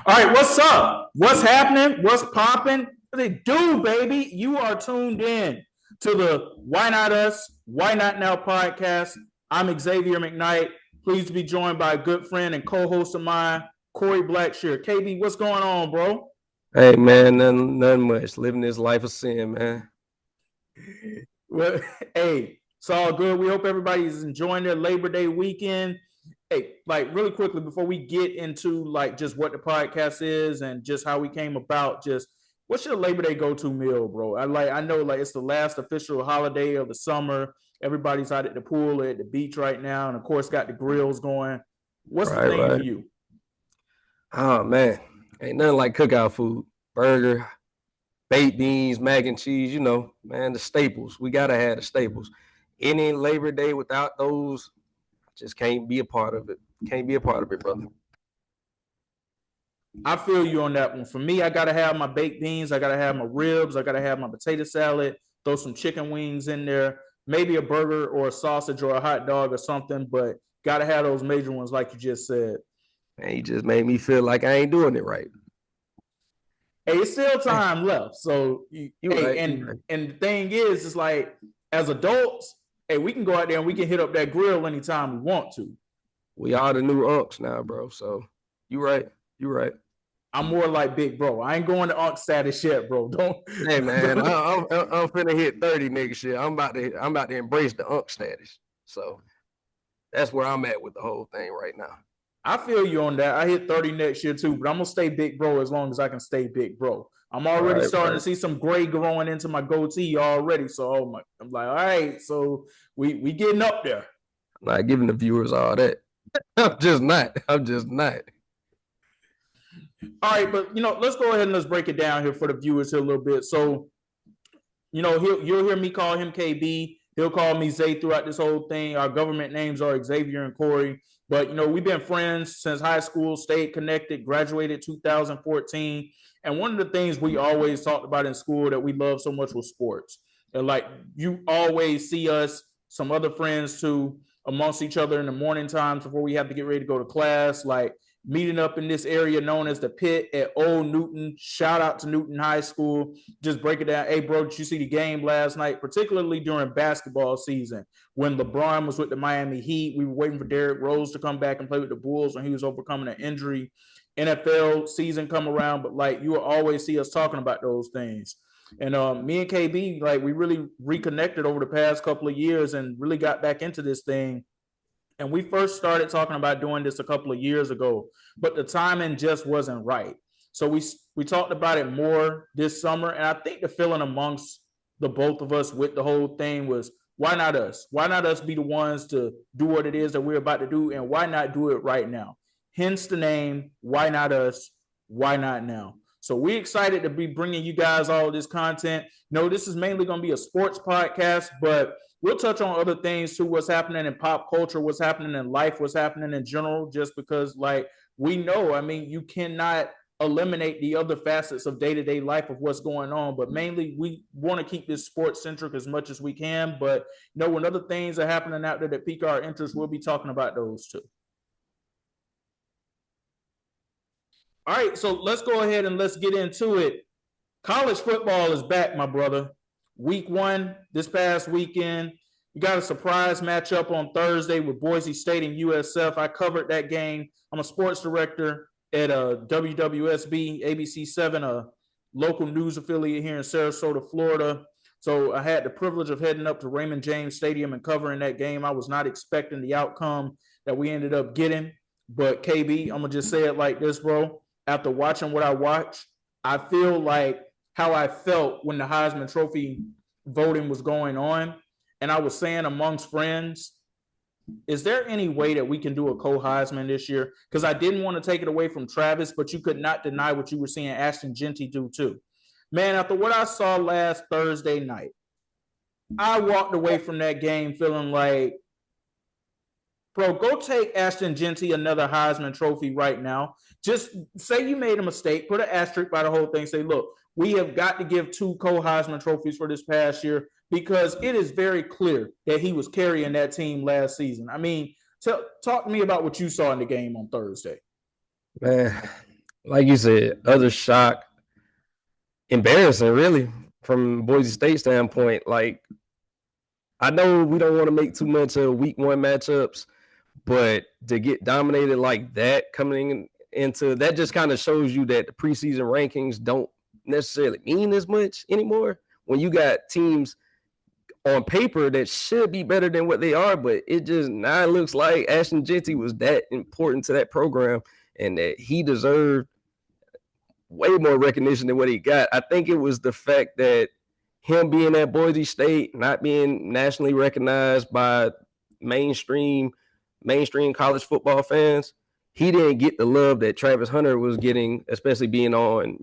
All right, what's up? What's happening? What's popping? What they do, baby? You are tuned in to the Why Not Us, Why Not Now podcast. I'm Xavier McKnight. Pleased to be joined by a good friend and co-host of mine, Kory Blackshear. KB, what's going on, bro? Hey man, nothing much. Living this life of sin, man. Well, hey, it's all good. We hope everybody's enjoying their Labor Day weekend. Hey, like really quickly before we get into like just what the podcast is and just how we came about, just what's your Labor Day go-to meal, bro? I know like it's the last official holiday of the summer. Everybody's out at the pool or at the beach right now, and of course got the grills going. What's the Right, thing for right. you? Oh man, ain't nothing like cookout food. Burger, baked beans, mac and cheese. Man, the staples. We gotta have the staples. Any Labor Day without those, just can't be a part of it. Can't be a part of it, brother. I feel you on that one. For me, I gotta have my baked beans, I gotta have my ribs, I gotta have my potato salad, throw some chicken wings in there, maybe a burger or a sausage or a hot dog or something, but gotta have those major ones like you just said. And he just made me feel like I ain't doing it right. Hey, it's still time left. So You hey, right. You and right. and the thing is, it's like as adults, hey, we can go out there and we can hit up that grill anytime we want to. We are the new unks now, bro. So you right. You right. I'm more like big bro. I ain't going to unk status yet, bro. Don't, Hey man, don't I'm finna hit 30 next year. I'm about to embrace the unk status. So that's where I'm at with the whole thing right now. I feel you on that. I hit 30 next year too, but I'm gonna stay big bro as long as I can stay big bro. I'm already Right, starting right. to see some gray growing into my goatee already. So I'm like, all right, so we getting up there. I'm not giving the viewers all that. I'm just not. I'm just not. All right, but let's go ahead and let's break it down here for the viewers here a little bit. So, you'll hear me call him KB. He'll call me Zay throughout this whole thing. Our government names are Xavier and Kory. But we've been friends since high school, stayed connected, graduated 2014. And one of the things we always talked about in school that we loved so much was sports. And like you always see us, some other friends too, amongst each other in the morning times before we have to get ready to go to class. Like meeting up in this area known as the Pit at Old Newton. Shout out to Newton High School. Just break it down. Hey, bro, did you see the game last night? Particularly during basketball season when LeBron was with the Miami Heat. We were waiting for Derrick Rose to come back and play with the Bulls when he was overcoming an injury. NFL season come around, but like you will always see us talking about those things. And me and KB, like we really reconnected over the past couple of years and really got back into this thing. And we first started talking about doing this a couple of years ago, but the timing just wasn't right. So we talked about it more this summer, and I think the feeling amongst the both of us with the whole thing was why not us? Why not us be the ones to do what it is that we're about to do, and why not do it right now? Hence the name. Why not us? Why not now? So we're excited to be bringing you guys all of this content. No, this is mainly going to be a sports podcast, but we'll touch on other things too, what's happening in pop culture, what's happening in life, what's happening in general, just because like we know, I mean, you cannot eliminate the other facets of day-to-day life of what's going on, but mainly we want to keep this sports centric as much as we can. But when other things are happening out there that pique our interest, we'll be talking about those too. All right, so let's go ahead and let's get into it. College football is back, my brother. Week one, this past weekend, we got a surprise matchup on Thursday with Boise State and USF. I covered that game. I'm a sports director at WWSB ABC7, a local news affiliate here in Sarasota, Florida. So I had the privilege of heading up to Raymond James Stadium and covering that game. I was not expecting the outcome that we ended up getting. But KB, I'm going to just say it like this, bro. After watching what I watched, I feel like how I felt when the Heisman Trophy voting was going on. And I was saying amongst friends, is there any way that we can do a co-Heisman this year? Because I didn't want to take it away from Travis, but you could not deny what you were seeing Ashton Jeanty do too. Man, after what I saw last Thursday night, I walked away from that game feeling like, bro, go take Ashton Jeanty another Heisman Trophy right now. Just say you made a mistake, put an asterisk by the whole thing, say, look, we have got to give two co-Heisman trophies for this past year because it is very clear that he was carrying that team last season. I mean, talk to me about what you saw in the game on Thursday. Man, like you said, other shock, embarrassing, really, from Boise State standpoint. Like, I know we don't want to make too much of week one matchups, but to get dominated like that coming into that just kind of shows you that the preseason rankings don't necessarily mean as much anymore when you got teams on paper that should be better than what they are, but it just now looks like Ashton Jeanty was that important to that program and that he deserved way more recognition than what he got. I think it was the fact that him being at Boise State, not being nationally recognized by mainstream college football fans, he didn't get the love that Travis Hunter was getting, especially being on,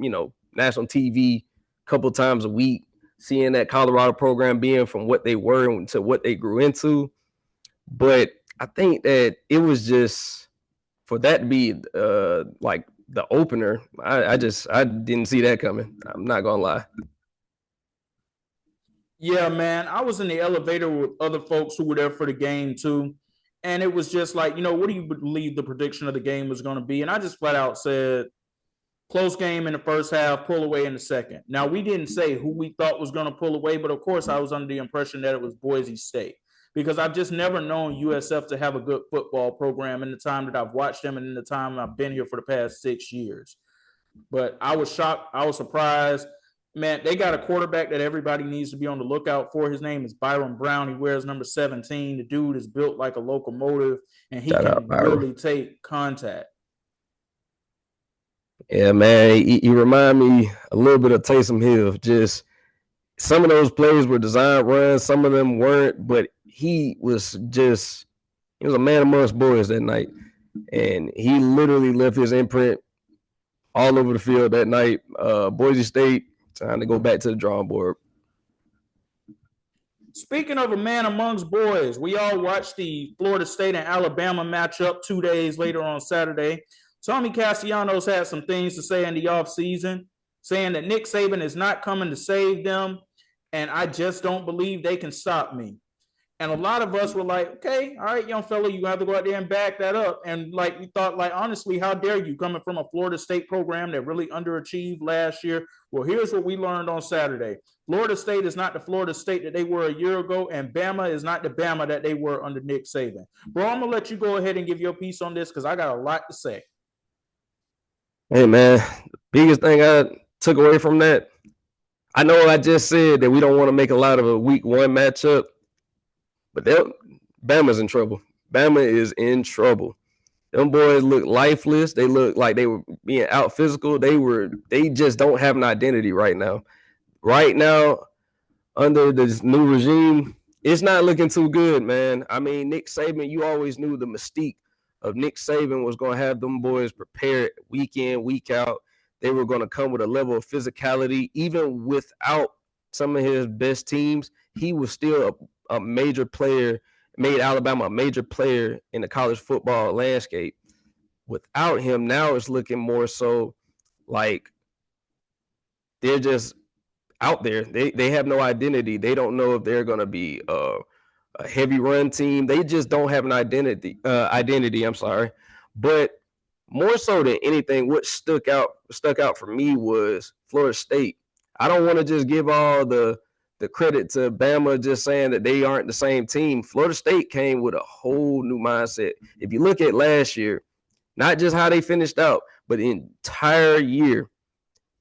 national TV a couple times a week, seeing that Colorado program being from what they were to what they grew into. But I think that it was just for that to be like the opener. I didn't see that coming. I'm not gonna lie. Yeah, man. I was in the elevator with other folks who were there for the game too. And it was just like, what do you believe the prediction of the game was going to be? And I just flat out said, close game in the first half, pull away in the second. Now, we didn't say who we thought was going to pull away, but of course, I was under the impression that it was Boise State because I've just never known USF to have a good football program in the time that I've watched them and in the time I've been here for the past 6 years. But I was shocked. I was surprised. Man, they got a quarterback that everybody needs to be on the lookout for. His name is Byron Brown. He wears number 17. The dude is built like a locomotive, and he can really take contact. Yeah, man, he remind me a little bit of Taysom Hill. Just some of those plays were designed runs, some of them weren't, but he was a man amongst boys that night, and he literally left his imprint all over the field that night. Boise State, time to go back to the drawing board. Speaking of a man amongst boys, we all watched the Florida State and Alabama matchup 2 days later on Saturday. Tommy Castellanos had some things to say in the offseason, saying that Nick Saban is not coming to save them, and I just don't believe they can stop me. And a lot of us were like, okay, all right, young fella, you have to go out there and back that up. And like we thought, like, honestly, how dare you coming from a Florida State program that really underachieved last year? Well, here's what we learned on Saturday. Florida State is not the Florida State that they were a year ago, and Bama is not the Bama that they were under Nick Saban. Bro, I'm going to let you go ahead and give your piece on this because I got a lot to say. Hey, man, the biggest thing I took away from that, I know I just said that we don't want to make a lot of a week one matchup, but Bama's in trouble. Bama is in trouble. Them boys look lifeless. They look like they were being out physical. They just don't have an identity right now. Right now, under this new regime, it's not looking too good, man. I mean, Nick Saban, you always knew the mystique of Nick Saban was going to have them boys prepared week in, week out. They were going to come with a level of physicality. Even without some of his best teams, he was still a major player, made Alabama a major player in the college football landscape. Without him, now it's looking more so like they're just out there. They have no identity. They don't know if they're going to be a heavy run team. They just don't have an identity. But more so than anything, what stuck out for me was Florida State. I don't want to just give all the credit to Bama just saying that they aren't the same team. Florida State came with a whole new mindset. If you look at last year, not just how they finished out, but the entire year,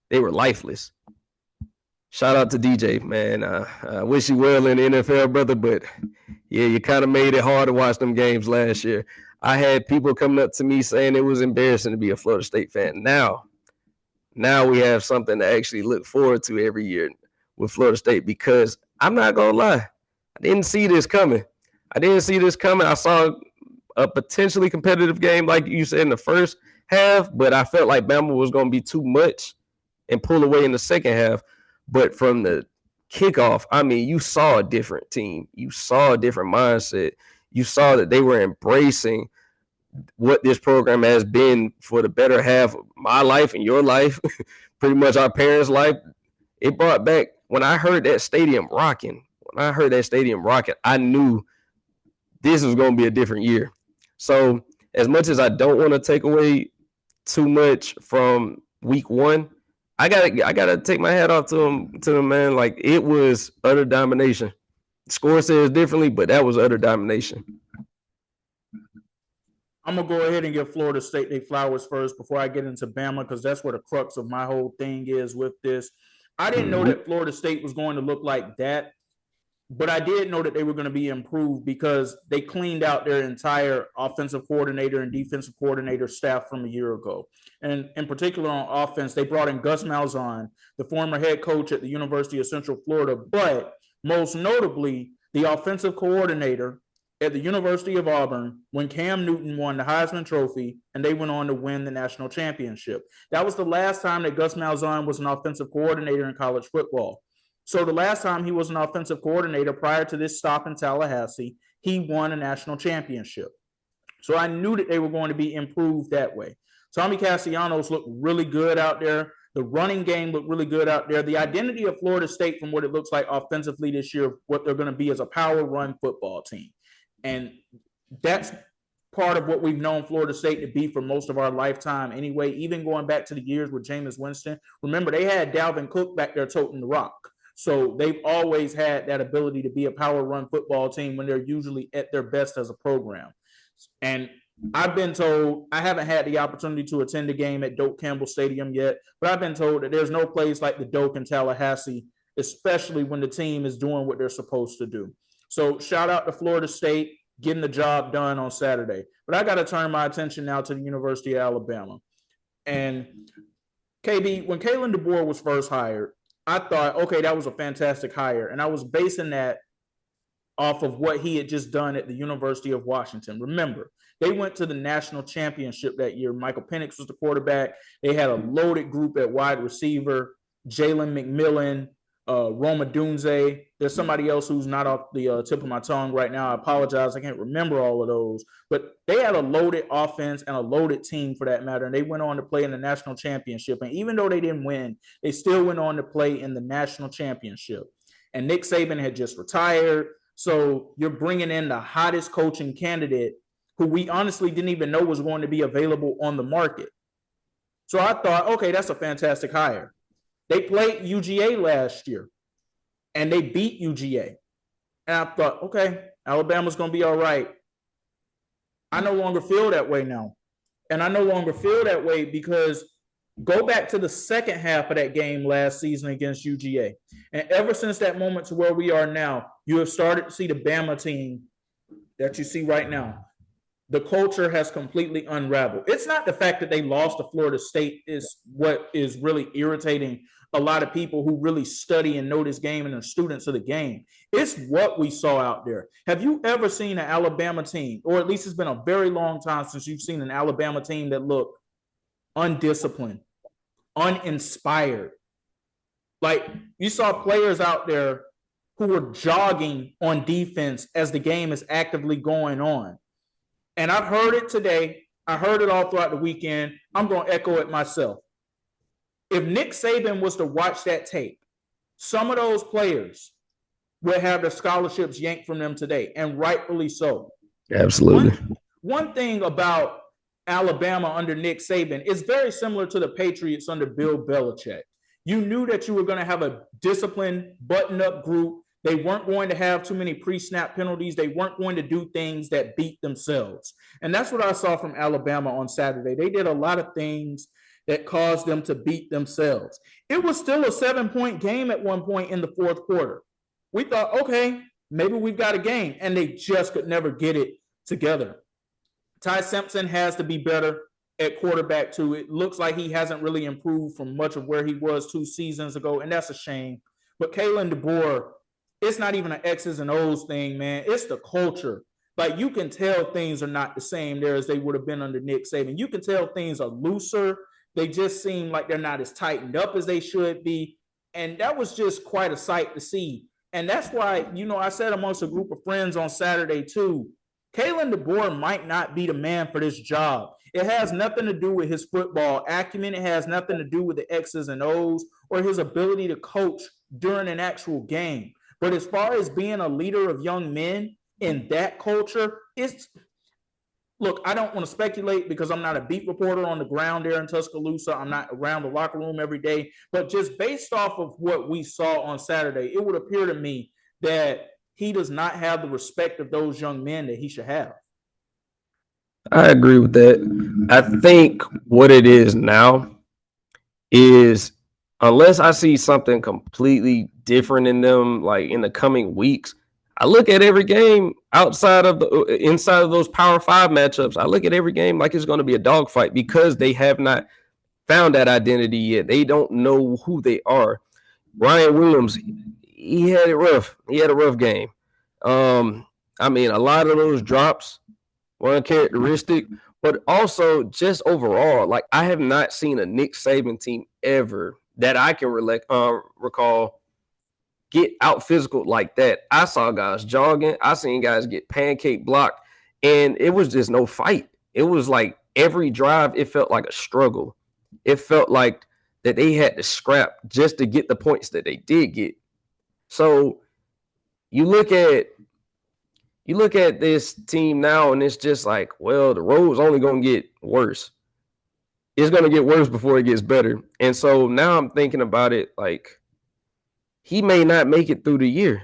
they were lifeless. Shout out to DJ, man. I wish you well in the NFL, brother, but yeah, you kind of made it hard to watch them games last year. I had people coming up to me saying it was embarrassing to be a Florida State fan. Now we have something to actually look forward to every year with Florida State, because I'm not going to lie, I didn't see this coming. I saw a potentially competitive game, like you said, in the first half, but I felt like Bama was going to be too much and pull away in the second half. But from the kickoff, I mean, you saw a different team. You saw a different mindset. You saw that they were embracing what this program has been for the better half of my life and your life, pretty much our parents' life. It brought back, when I heard that stadium rocking, I knew this was going to be a different year. So as much as I don't want to take away too much from week one. I gotta take my hat off to him, man. Like, it was utter domination. Score says differently, but that was utter domination. I'm gonna go ahead and give Florida State their flowers first before I get into Bama, because that's where the crux of my whole thing is with this. I didn't know that Florida State was going to look like that, but I did know that they were going to be improved because they cleaned out their entire offensive coordinator and defensive coordinator staff from a year ago. And in particular on offense, they brought in Gus Malzahn, the former head coach at the University of Central Florida, but most notably, the offensive coordinator at the University of Auburn when Cam Newton won the Heisman Trophy and they went on to win the national championship. That was the last time that Gus Malzahn was an offensive coordinator in college football. So the last time he was an offensive coordinator prior to this stop in Tallahassee, he won a national championship. So I knew that they were going to be improved that way. Tommy Castellanos looked really good out there. The running game looked really good out there. The identity of Florida State, from what it looks like offensively this year, what they're going to be is a power run football team. And that's part of what we've known Florida State to be for most of our lifetime anyway, even going back to the years with Jameis Winston. Remember, they had Dalvin Cook back there toting the rock. So they've always had that ability to be a power run football team when they're usually at their best as a program. And I've been told, I haven't had the opportunity to attend a game at Doak Campbell Stadium yet, but I've been told that there's no place like the Doak in Tallahassee, especially when the team is doing what they're supposed to do. So shout out to Florida State getting the job done on Saturday. But I got to turn my attention now to the University of Alabama. And KB, when Kalen DeBoer was first hired, I thought, okay, that was a fantastic hire. And I was basing that off of what he had just done at the University of Washington. Remember, they went to the national championship that year. Michael Penix was the quarterback. They had a loaded group at wide receiver, Jalen McMillan, Roma Dunze. There's somebody else who's not off the tip of my tongue right now. I apologize. I can't remember all of those. But they had a loaded offense and a loaded team for that matter. And they went on to play in the national championship. And even though they didn't win, they still went on to play in the national championship. And Nick Saban had just retired. So you're bringing in the hottest coaching candidate who we honestly didn't even know was going to be available on the market. So I thought, okay, that's a fantastic hire. They played UGA last year, and they beat UGA. And I thought, okay, Alabama's going to be all right. I no longer feel that way now. And I no longer feel that way because go back to the second half of that game last season against UGA. And ever since that moment to where we are now, you have started to see the Bama team that you see right now. The culture has completely unraveled. It's not the fact that they lost to Florida State is what is really irritating a lot of people who really study and know this game and are students of the game. It's what we saw out there. Have you ever seen an Alabama team, or at least it's been a very long time since you've seen an Alabama team that looked undisciplined, uninspired? Like, you saw players out there who were jogging on defense as the game is actively going on. And I've heard it today. I heard it all throughout the weekend. I'm going to echo it myself. If Nick Saban was to watch that tape, some of those players would have their scholarships yanked from them today, and rightfully so. Absolutely. One thing about Alabama under Nick Saban is very similar to the Patriots under Bill Belichick. You knew that you were going to have a disciplined, button-up group. They weren't going to have too many pre-snap penalties. They weren't going to do things that beat themselves. And that's what I saw from Alabama on Saturday. They did a lot of things that caused them to beat themselves. It was still a 7-point game at one point in the fourth quarter. We thought, okay, maybe we've got a game. And they just could never get it together. Ty Simpson has to be better at quarterback too. It looks like he hasn't really improved from much of where he was 2 seasons ago, and that's a shame. But Kalen DeBoer, it's not even an X's and O's thing, man. It's the culture. Like, you can tell things are not the same there as they would have been under Nick Saban. You can tell things are looser. They just seem like they're not as tightened up as they should be. And that was just quite a sight to see. And that's why, I said amongst a group of friends on Saturday too, Kalen DeBoer might not be the man for this job. It has nothing to do with his football acumen. It has nothing to do with the X's and O's or his ability to coach during an actual game. But as far as being a leader of young men in that culture, look, I don't want to speculate because I'm not a beat reporter on the ground there in Tuscaloosa. I'm not around the locker room every day. But just based off of what we saw on Saturday, it would appear to me that he does not have the respect of those young men that he should have. I agree with that. I think what it is now is unless I see something completely different in them, like in the coming weeks, I look at every game outside of the inside of those Power Five matchups. I look at every game like it's going to be a dogfight because they have not found that identity yet. They don't know who they are. Ryan Williams, he had it rough. He had a rough game. I mean, a lot of those drops were uncharacteristic, but also just overall, like I have not seen a Nick Saban team ever that I can recall get out physical like that. I saw guys jogging. I seen guys get pancake blocked, and it was just no fight. It was like every drive, it felt like a struggle. It felt like that they had to scrap just to get the points that they did get. So you look at this team now, and it's just like, well, the road's only going to get worse. It's going to get worse before it gets better. And so now I'm thinking about it like he may not make it through the year.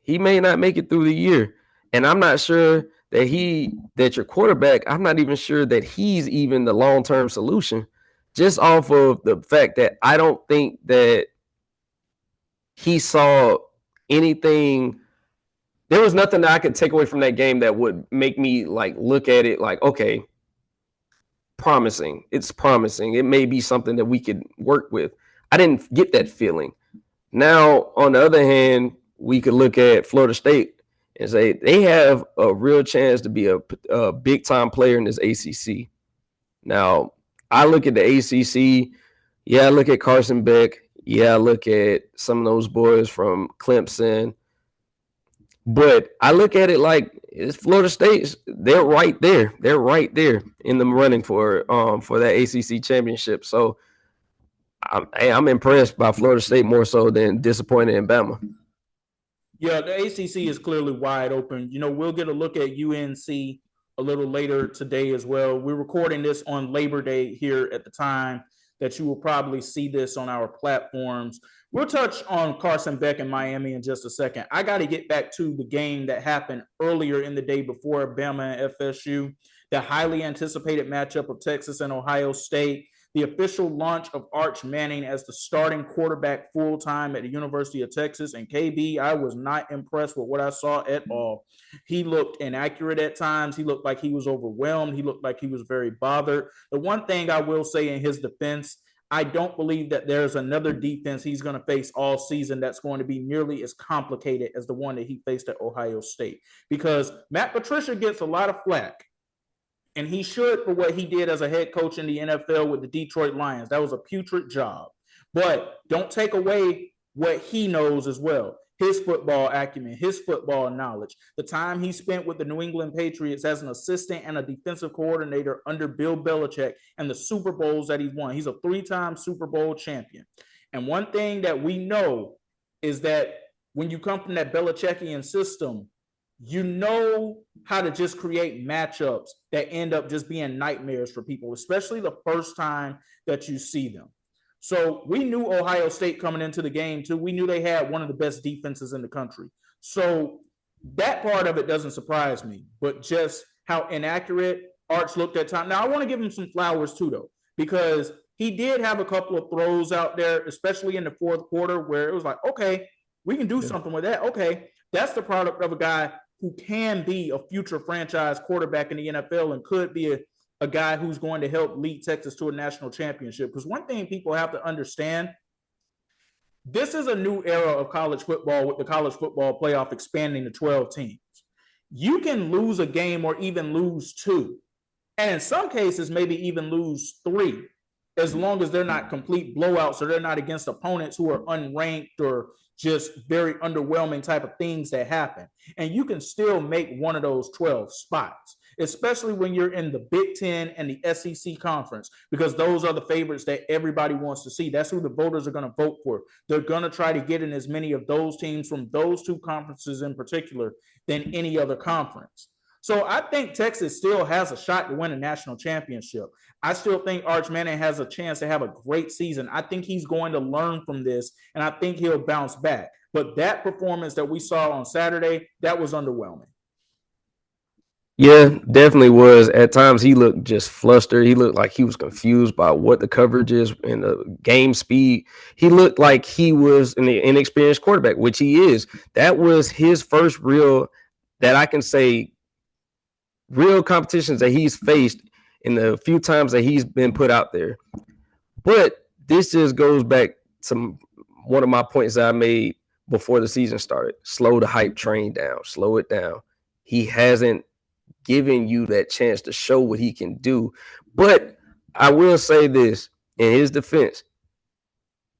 He may not make it through the year. And I'm not sure that your quarterback, I'm not even sure that he's even the long-term solution, just off of the fact that I don't think that he saw anything. There was nothing that I could take away from that game that would make me like look at it like, okay, promising. It's promising. It may be something that we could work with. I didn't get that feeling. Now, on the other hand, we could look at Florida State and say they have a real chance to be a big-time player in this ACC. Now, I look at the ACC. Yeah, I look at Carson Beck. Yeah, I look at some of those boys from Clemson. But I look at it like it's Florida State. They're right there. They're right there in the running for that ACC championship. So I'm impressed by Florida State more so than disappointed in Bama. Yeah, the ACC is clearly wide open. You know, we'll get a look at UNC a little later today as well. We're recording this on Labor Day here at the time that you will probably see this on our platforms. We'll touch on Carson Beck in Miami in just a second. I got to get back to the game that happened earlier in the day before Bama and FSU, the highly anticipated matchup of Texas and Ohio State, the official launch of Arch Manning as the starting quarterback full-time at the University of Texas. And KB, I was not impressed with what I saw at all. He looked inaccurate at times. He looked like he was overwhelmed. He looked like he was very bothered. The one thing I will say in his defense, I don't believe that there's another defense he's going to face all season that's going to be nearly as complicated as the one that he faced at Ohio State. Because Matt Patricia gets a lot of flack. And he should for what he did as a head coach in the NFL with the Detroit Lions. That was a putrid job. But don't take away what he knows as well. His football acumen, his football knowledge, the time he spent with the New England Patriots as an assistant and a defensive coordinator under Bill Belichick, and the Super Bowls that he's won. He's a 3-time Super Bowl champion. And one thing that we know is that when you come from that Belichickian system, you know how to just create matchups that end up just being nightmares for people, especially the first time that you see them. So we knew Ohio State coming into the game too. We knew they had one of the best defenses in the country. So that part of it doesn't surprise me, but just how inaccurate Arch looked at time. Now, I want to give him some flowers too, though, because he did have a couple of throws out there, especially in the fourth quarter, where it was like, okay, we can do something with that. Okay, that's the product of a guy who can be a future franchise quarterback in the NFL and could be a guy who's going to help lead Texas to a national championship. Because one thing people have to understand, this is a new era of college football with the college football playoff expanding to 12 teams. You can lose a game or even lose 2. And in some cases, maybe even lose 3, as long as they're not complete blowouts or they're not against opponents who are unranked or just very underwhelming type of things that happen. And you can still make one of those 12 spots, especially when you're in the Big Ten and the SEC conference, because those are the favorites that everybody wants to see. That's who the voters are going to vote for. They're going to try to get in as many of those teams from those 2 conferences in particular than any other conference. So I think Texas still has a shot to win a national championship. I still think Arch Manning has a chance to have a great season. I think he's going to learn from this, and I think he'll bounce back. But that performance that we saw on Saturday, that was underwhelming. Yeah, definitely was. At times he looked just flustered. He looked like he was confused by what the coverage is and the game speed. He looked like he was an inexperienced quarterback, which he is. That was his first real, that I can say, real competitions that he's faced in the few times that he's been put out there. But this just goes back to one of my points that I made before the season started. Slow the hype train down. Slow it down. He hasn't giving you that chance to show what he can do. But I will say this in his defense,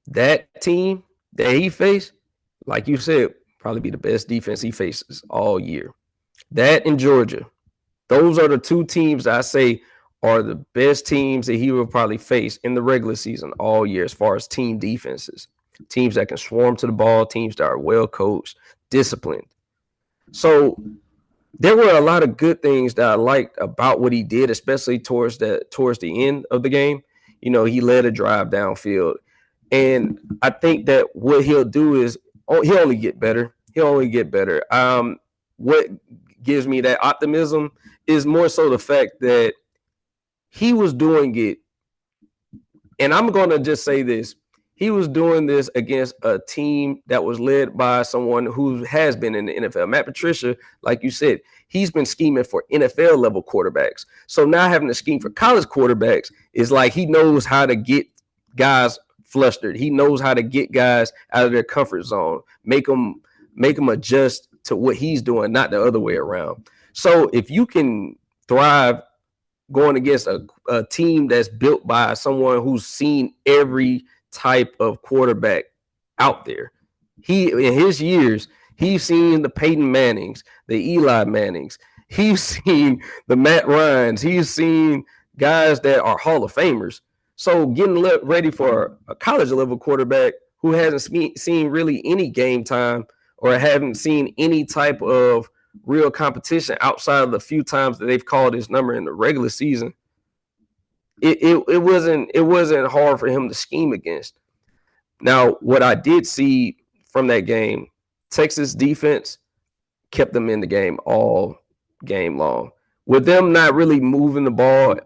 that team that he faced, like you said, probably be the best defense he faces all year. That in Georgia, those are the two teams I say are the best teams that he will probably face in the regular season all year as far as team defenses. Teams that can swarm to the ball, teams that are well coached, disciplined. So there were a lot of good things that I liked about what he did, especially towards the end of the game. You know, he led a drive downfield. And I think that what he'll do is he'll only get better. He'll only get better. What gives me that optimism is more so the fact that he was doing it. And I'm going to just say this. He was doing this against a team that was led by someone who has been in the NFL. Matt Patricia, like you said, he's been scheming for NFL level quarterbacks. So now having to scheme for college quarterbacks is like he knows how to get guys flustered. He knows how to get guys out of their comfort zone, make them adjust to what he's doing, not the other way around. So if you can thrive going against a team that's built by someone who's seen every type of quarterback out there. He, in his years, he's seen the Peyton Mannings, the Eli Mannings. He's seen the Matt Ryans. He's seen guys that are Hall of Famers. So getting ready for a college level quarterback who hasn't seen really any game time or haven't seen any type of real competition outside of the few times that they've called his number in the regular season, it wasn't hard for him to scheme against. Now, what I did see from that game, Texas defense kept them in the game all game long. With them not really moving the ball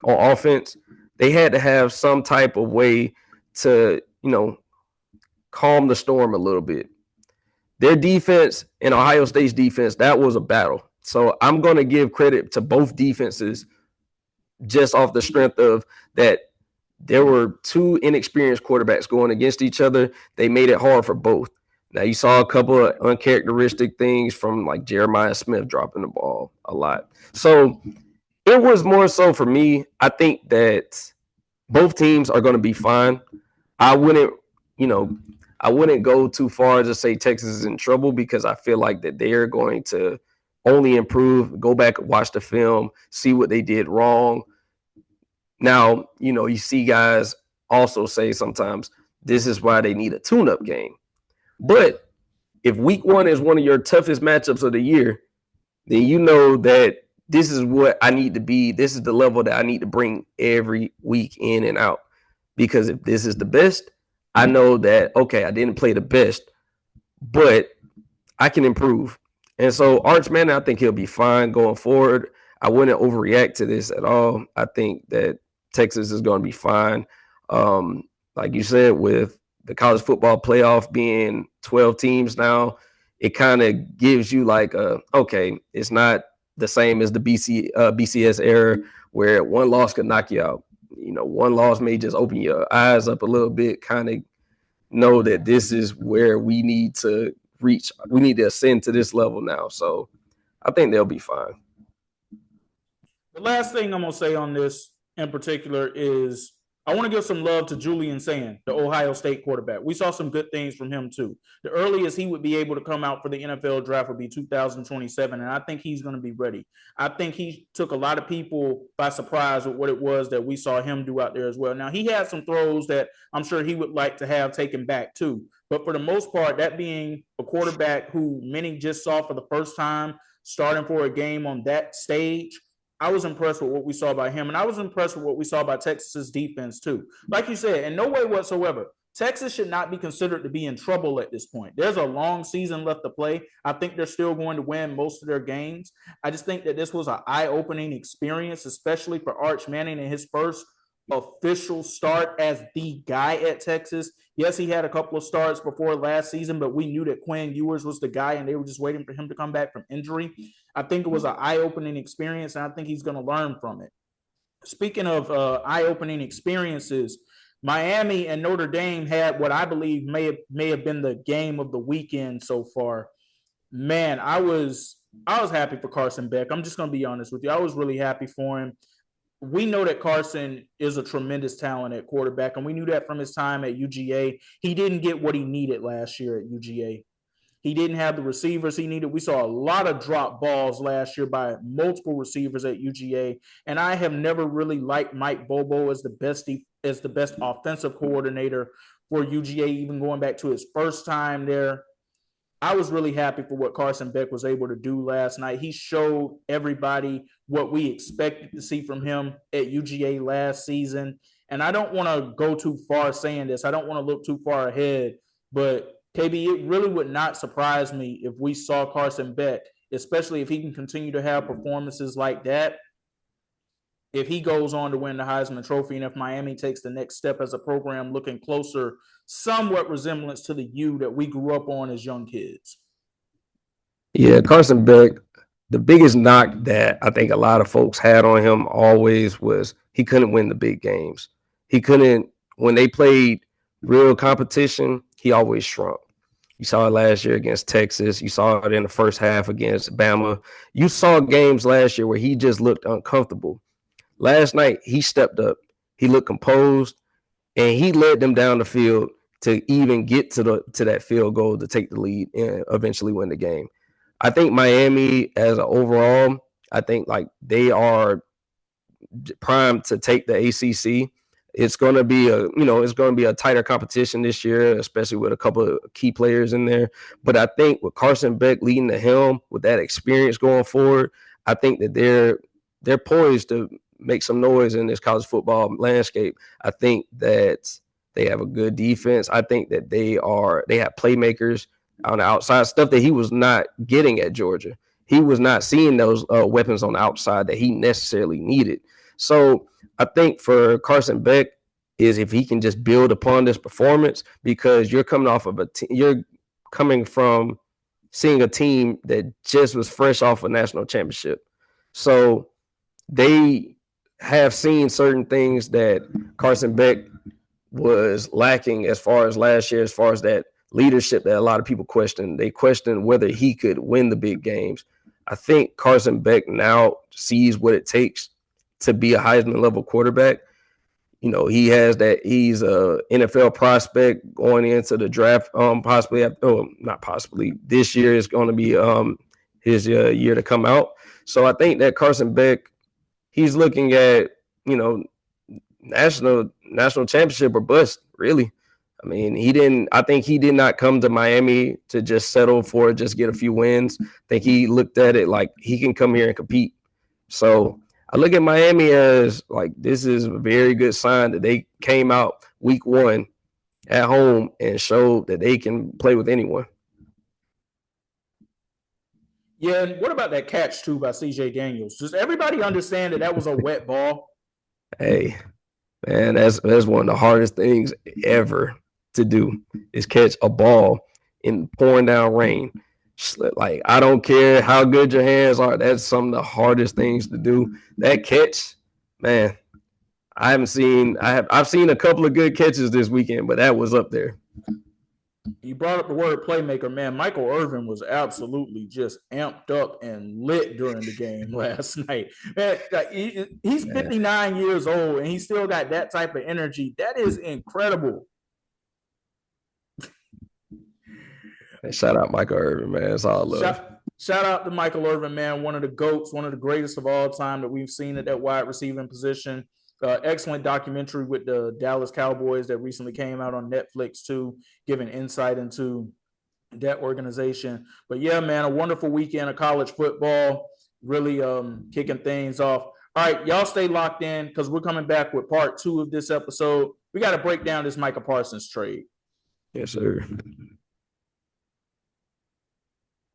on offense, they had to have some type of way to, calm the storm a little bit. Their defense and Ohio State's defense, that was a battle. So I'm going to give credit to both defenses just off the strength of that. There were two inexperienced quarterbacks going against each other. They made it hard for both. Now, you saw a couple of uncharacteristic things from like Jeremiah Smith dropping the ball a lot. So it was more so for me. I think that both teams are going to be fine. I wouldn't go too far to say Texas is in trouble because I feel like that they're going to only improve, go back and watch the film, see what they did wrong. Now, you see guys also say sometimes this is why they need a tune-up game. But if week one is one of your toughest matchups of the year, then you know that this is what I need to be. This is the level that I need to bring every week in and out. Because if this is the best, I know that, okay, I didn't play the best, but I can improve. And so Arch Manning, I think he'll be fine going forward. I wouldn't overreact to this at all. I think that Texas is going to be fine. Like you said, with the college football playoff being 12 teams now, it kind of gives you like okay, it's not the same as the BCS era where one loss could knock you out. One loss may just open your eyes up a little bit, kind of know that this is where we need to reach. We need to ascend to this level now. So I think they'll be fine. The last thing I'm going to say on this in particular is I want to give some love to Julian Sand, the Ohio State quarterback. We saw some good things from him too. The earliest he would be able to come out for the NFL draft would be 2027, and I think he's going to be ready. I think he took a lot of people by surprise with what it was that we saw him do out there as well. Now, he had some throws that I'm sure he would like to have taken back too. But for the most part, that being a quarterback who many just saw for the first time, starting for a game on that stage, I was impressed with what we saw by him. And I was impressed with what we saw by Texas's defense too. Like you said, in no way whatsoever, Texas should not be considered to be in trouble at this point. There's a long season left to play. I think they're still going to win most of their games. I just think that this was an eye-opening experience, especially for Arch Manning in his first official start as the guy at Texas. Yes, he had a couple of starts before last season, but we knew that Quinn Ewers was the guy and they were just waiting for him to come back from injury. I think it was an eye-opening experience, and I think he's going to learn from it. Speaking of eye-opening experiences, Miami and Notre Dame had what I believe may have been the game of the weekend so far. Man, I was happy for Carson Beck. I'm just going to be honest with you. I was really happy for him. We know that Carson is a tremendous talent at quarterback, and we knew that from his time at UGA. He didn't get what he needed last year at UGA. He didn't have the receivers he needed. We saw a lot of drop balls last year by multiple receivers at UGA, and I have never really liked Mike Bobo as the best offensive coordinator for UGA, even going back to his first time there. I was really happy for what Carson Beck was able to do last night. He showed everybody what we expected to see from him at UGA last season. And I don't want to go too far saying this. I don't want to look too far ahead. But, KB, it really would not surprise me if we saw Carson Beck, especially if he can continue to have performances like that, if he goes on to win the Heisman Trophy and if Miami takes the next step as a program looking closer, somewhat resemblance to the U that we grew up on as young kids. Yeah, Carson Beck, the biggest knock that I think a lot of folks had on him always was he couldn't win the big games. He couldn't, when they played real competition, he always shrunk. You saw it last year against Texas. You saw it in the first half against Bama. You saw games last year where he just looked uncomfortable. Last night, he stepped up. He looked composed, and he led them down the field to even get to that field goal to take the lead and eventually win the game. I think Miami, as an overall, I think like they are primed to take the ACC. It's going to be a tighter competition this year, especially with a couple of key players in there. But I think with Carson Beck leading the helm, with that experience going forward, I think that they're poised to make some noise in this college football landscape. I think that they have a good defense. I think that they have playmakers on the outside, stuff that he was not getting at Georgia. He was not seeing those weapons on the outside that he necessarily needed. So I think for Carson Beck is if he can just build upon this performance, because you're coming off of you're coming from seeing a team that just was fresh off a national championship. So they have seen certain things that Carson Beck was lacking as far as last year, as far as that leadership that a lot of people questioned. They questioned whether he could win the big games. I think Carson Beck now sees what it takes to be a Heisman level quarterback. You know, he has that. He's a NFL prospect going into the draft. Not possibly. This year is going to be his year to come out. So I think that Carson Beck, he's looking at, national championship or bust, really. I mean, I think he did not come to Miami to just settle for just get a few wins. I think he looked at it like he can come here and compete. So I look at Miami as like, this is a very good sign that they came out week one at home and showed that they can play with anyone. Yeah, and what about that catch too by CJ Daniels? Does everybody understand that was a wet ball? Hey, man, that's one of the hardest things ever to do, is catch a ball in pouring down rain. Like, I don't care how good your hands are, that's some of the hardest things to do. That catch, man, I've seen a couple of good catches this weekend, but that was up there. You brought up the word playmaker, man. Michael Irvin was absolutely just amped up and lit during the game last night. Man, he's 59 years old and he still got that type of energy. That is incredible. Shout out Michael Irvin, man. It's all love. Shout out to Michael Irvin, man. One of the GOATs, one of the greatest of all time that we've seen at that wide receiving position. Excellent documentary with the Dallas Cowboys that recently came out on Netflix too, giving insight into that organization. But yeah, man, a wonderful weekend of college football, really kicking things off. All right, y'all stay locked in because we're coming back with part 2 of this episode. We got to break down this Micah Parsons trade. Yes, sir.